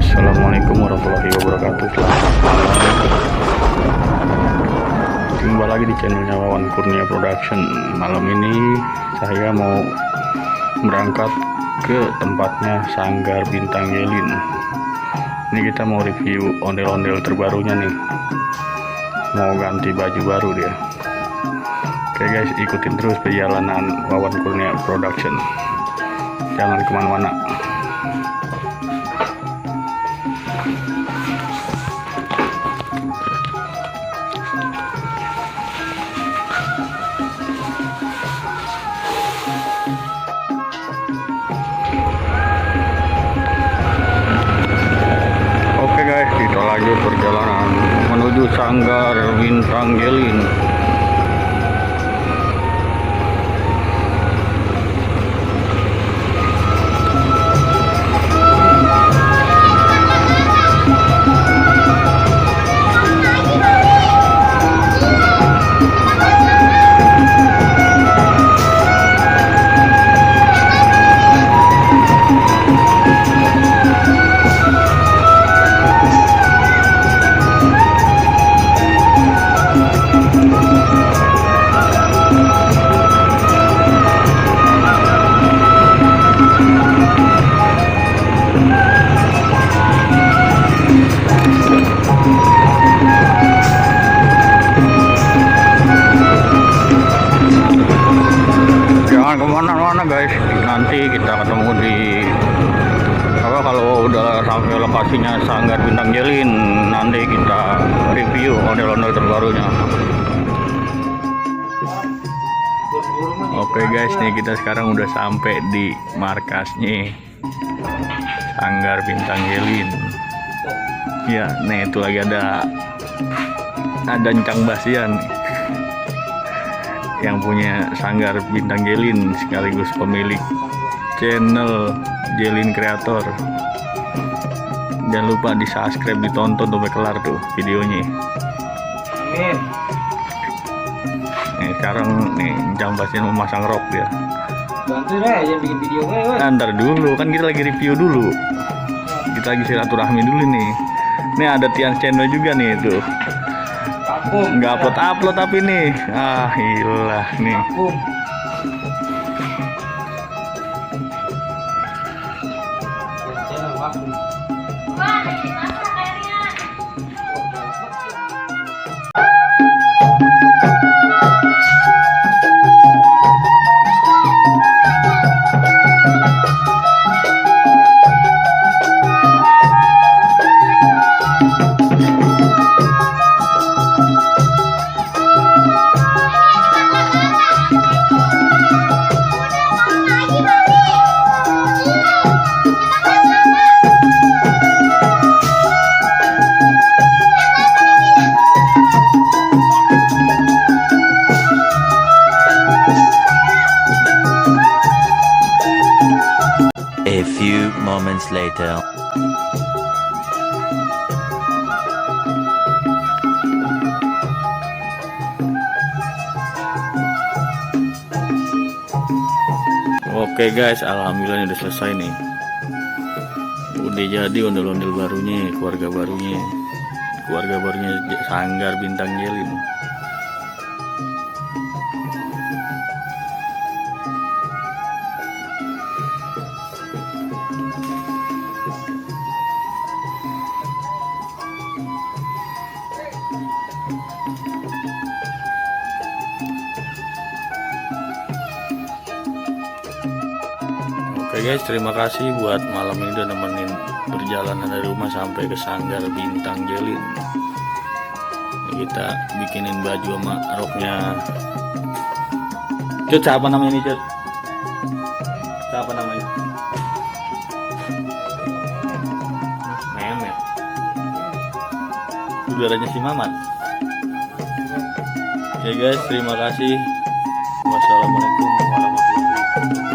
Assalamualaikum warahmatullahi wabarakatuh. Selamat malam. Jumpa lagi di channelnya Wawan Kurnia Production. Malam ini saya mau berangkat ke tempatnya Sanggar Bintang Yelin. Ini kita mau review ondel-ondel terbarunya nih. Mau ganti baju baru dia. Oke guys, ikutin terus perjalanan Wawan Kurnia Production. Jangan kemana-mana. Oke guys, kita lanjut perjalanan menuju Sanggar Bintang Yelin. Jangan kemana-mana guys, nanti kita ketemu di kalau udah sampai lokasinya Sanggar Bintang Yelin, nanti kita review ondel-ondel terbarunya. Oke guys, nih kita sekarang udah sampai di markasnya Sanggar Bintang Yelin. Ya, nih itu lagi ada Encang Basian yang punya Sanggar Bintang Yelin sekaligus pemilik channel Yelin Creator. Jangan lupa di subscribe, ditonton sampai kelar tuh videonya. Amin. Nih sekarang nih Encang Basian memasang rok dia. Bantu deh, jangan bikin video gue. Ntar dulu, kan kita lagi review dulu. Kita lagi silaturahmi dulu nih. Nih ada Tian channel juga nih itu. Vakum. Nggak upload tapi nih. Ah ilah nih. Vakum. Channel vakum. A few moments later. Oke guys, alhamdulillah ini udah selesai nih. Udah jadi ondel-ondel barunya, keluarga barunya Sanggar Bintang Yelin. Oke guys, terima kasih buat malam ini udah nemenin perjalanan dari rumah sampai ke Sanggar Bintang Yelin. Kita bikinin baju sama roknya. Cut, siapa namanya nih Cut? Siapa namanya? Memet. Saudaranya si Mamat. Oke guys, terima kasih. Wassalamualaikum warahmatullahi wabarakatuh.